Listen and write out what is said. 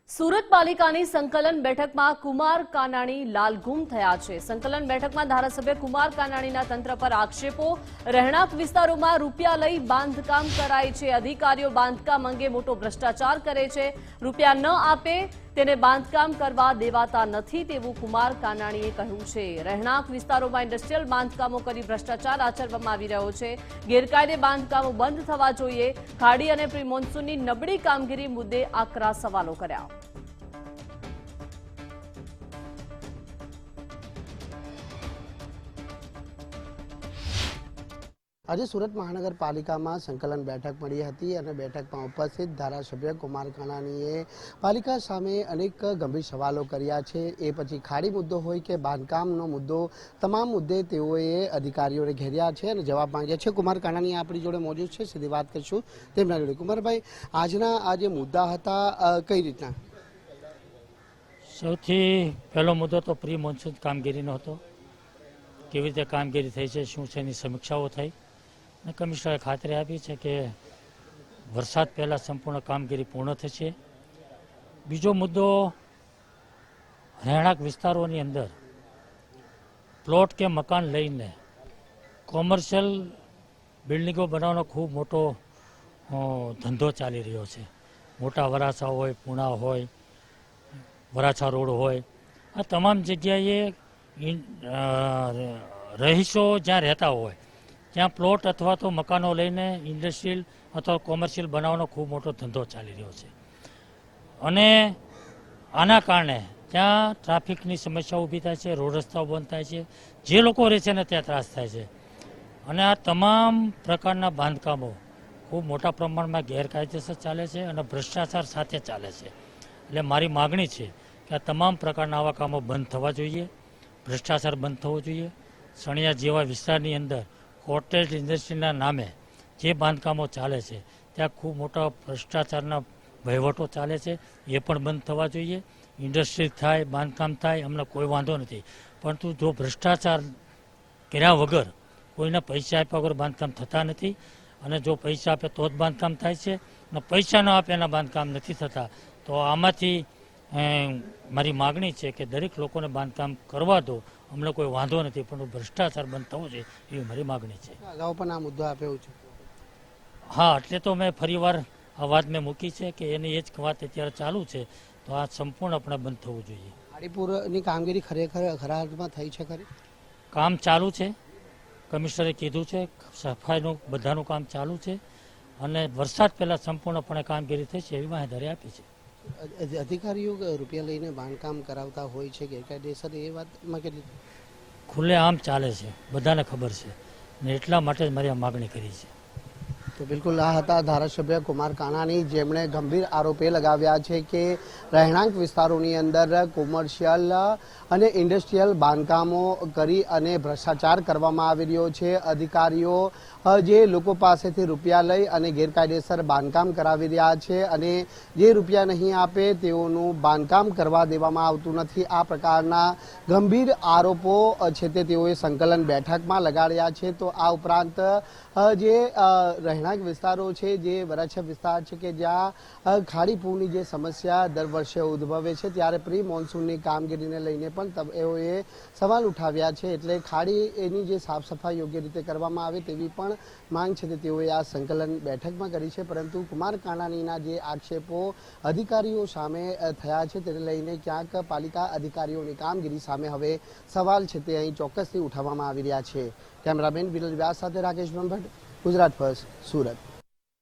સુરત પાલિકાની સંકલન બેઠકમાં કુમાર કાનાણી લાલઘુમ થયા છે। સંકલન બેઠકમાં ધારાસભ્ય કુમાર કાનાણીના તંત્ર પર આક્ષેપો। રહેણાંક વિસ્તારોમાં રૂપિયા લઈ બાંધકામ કરાય છે। અધિકારીઓ બાંધકામ અંગે મોટો ભ્રષ્ટાચાર કરે છે। રૂપિયા ન આપે તેને બાંધકામ કરવા દેવાતા નથી તેવું કુમાર કાનાણીએ કહ્યું છે। રહેણાંક વિસ્તારોમાં ઇન્ડસ્ટ્રીયલ બાંધકામો કરી ભ્રષ્ટાચાર આચરવામાં આવી રહ્યો છે। ગેરકાયદે બાંધકામો બંધ થવા જોઈએ। ખાડી અને પ્રી મોન્સૂનની નબળી કામગીરી મુદ્દે આકરા સવાલો કર્યા। આજે સુરત મહાનગરપાલિકામાં સંકલન બેઠક મળી હતી અને બેઠકમાં ઉપસ્થિત ધારાસભ્ય કુમાર કાનાણીએ પાલિકા સામે અનેક ગંભીર સવાલો કર્યા છે। એ પછી ખાડી મુદ્દો હોય કે બાંધકામનો મુદ્દો, તમામ મુદ્દે તેઓએ અધિકારીઓને ઘેર્યા છે અને જવાબ માંગ્યા છે। કુમાર કાનાણી આપણી જોડે મોજૂદ છે, સીધી વાત કરીશું તેમના જોડે। કુમારભાઈ, આજના આ જે મુદ્દા હતા કઈ રીતના? સૌથી પહેલો મુદ્દો તો પ્રી મોન્સૂન કામગીરીનો હતો। કેવી રીતે કામગીરી થઈ છે, શું છે, એની સમીક્ષાઓ થઈ અને કમિશનરે ખાતરી આપી છે કે વરસાદ પહેલાં સંપૂર્ણ કામગીરી પૂર્ણ થશે। બીજો મુદ્દો, રહેણાંક વિસ્તારોની અંદર પ્લોટ કે મકાન લઈને કોમર્શિયલ બિલ્ડિંગો બનાવવાનો ખૂબ મોટો ધંધો ચાલી રહ્યો છે। મોટા વરાછા હોય, પૂણા હોય, વરાછા રોડ હોય, આ તમામ જગ્યાએ રહીશો જ્યાં રહેતા હોય ત્યાં પ્લોટ અથવા તો મકાનો લઈને ઇન્ડસ્ટ્રીયલ અથવા કોમર્શિયલ બનાવવાનો ખૂબ મોટો ધંધો ચાલી રહ્યો છે અને આના કારણે ત્યાં ટ્રાફિકની સમસ્યા ઊભી થાય છે, રોડ રસ્તાઓ બંધ થાય છે, જે લોકો રહે છે ને ત્યાં ત્રાસ થાય છે અને આ તમામ પ્રકારના બાંધકામો ખૂબ મોટા પ્રમાણમાં ગેરકાયદેસર ચાલે છે અને ભ્રષ્ટાચાર સાથે ચાલે છે। એટલે મારી માગણી છે કે આ તમામ પ્રકારના આવા કામો બંધ થવા જોઈએ, ભ્રષ્ટાચાર બંધ થવો જોઈએ। સણિયા જેવા વિસ્તારની અંદર કોટેજ ઇન્ડસ્ટ્રીના નામે જે બાંધકામો ચાલે છે ત્યાં ખૂબ મોટા ભ્રષ્ટાચારના વહીવટો ચાલે છે, એ પણ બંધ થવા જોઈએ। ઇન્ડસ્ટ્રી થાય, બાંધકામ થાય, અમને કોઈ વાંધો નથી, પરંતુ જો ભ્રષ્ટાચાર કર્યા વગર, કોઈને પૈસા આપ્યા વગર બાંધકામ થતા નથી અને જો પૈસા આપે તો જ બાંધકામ થાય છે અને પૈસા ન આપે એના બાંધકામ નથી થતા। તો આમાંથી મારી માગણી છે કે દરેક લોકોને બાંધકામ કરવા દો, અમને કોઈ વાંધો નથી, પણ ભ્રષ્ટાચાર બંધ થવો જોઈએ એવી મારી માગણી છે। અગાઉ પણ આ મુદ્દો આપ્યો છે? હા, એટલે તો મેં ફરીવાર આ વાત મેં મૂકી છે કે એની એ જ વાત અત્યારે ચાલુ છે, તો આ સંપૂર્ણપણે બંધ થવું જોઈએ। ખાડીપુરની કામગીરી ખરેખર ખરા અર્થમાં થઈ છે ખરી? કામ ચાલુ છે, કમિશનરે કીધું છે, સફાઈનું બધાનું કામ ચાલુ છે અને વરસાદ પહેલાં સંપૂર્ણપણે કામગીરી થઈ છે એવી માહિતી આપી છે। અધિકારીઓ રૂપિયા લઈને બાંધકામ કરાવતા હોય છે ગેરકાયદેસર, એ વાતમાં કેટલી ખુલ્લે આમ ચાલે છે, બધાને ખબર છે ને એટલા માટે જ મારી આ માગણી કરી છે। તો બિલકુલ આ હતા ધારાસભ્ય કુમાર કાનાણી, જેમણે ગંભીર આરોપે લગાવ્યા છે કે રહેણાંક વિસ્તારોની અંદર કોમર્શિયલ અને ઇન્ડસ્ટ્રીયલ બાંધકામો કરી અને ભ્રષ્ટાચાર કરવામાં આવી રહ્યો છે। અધિકારીઓ જે લોકો પાસેથી રૂપિયા લઈ અને ગેરકાયદેસર બાંધકામ કરાવી રહ્યા છે અને જે રૂપિયા નહીં આપે તેઓનું બાંધકામ કરવા દેવામાં આવતું નથી। આ પ્રકારના ગંભીર આરોપો છે તે તેઓએ સંકલન બેઠકમાં લગાડ્યા છે। તો આ ઉપરાંત જે રહેણાંક વિસ્તારો છે, જે વરાછા વિસ્તાર છે કે જ્યાં ખાડી પૂરની જે સમસ્યા દર વર્ષે ઉદ્ભવે છે, ત્યારે પ્રી મોન્સૂનની કામગીરીને લઈને પણ તેઓએ સવાલ ઉઠાવ્યા છે। એટલે ખાડી એની જે સાફ સફાઈ યોગ્ય રીતે કરવામાં આવે તેવી પણ માંગ છે તે તેઓએ આ સંકલન બેઠકમાં કરી છે। પરંતુ કુમાર કાનાણીના જે આક્ષેપો અધિકારીઓ સામે થયા છે તેને લઈને ક્યાંક પાલિકા અધિકારીઓની કામગીરી સામે હવે સવાલ છે તે અહીં ચોક્કસથી ઉઠાવવામાં આવી રહ્યા છે। કેમેરામેન વિનોદ વ્યાસ સાથે રાકેશ બ્રહ્મભટ્ટ, ગુજરાત ફર્સ્ટ, સુરત।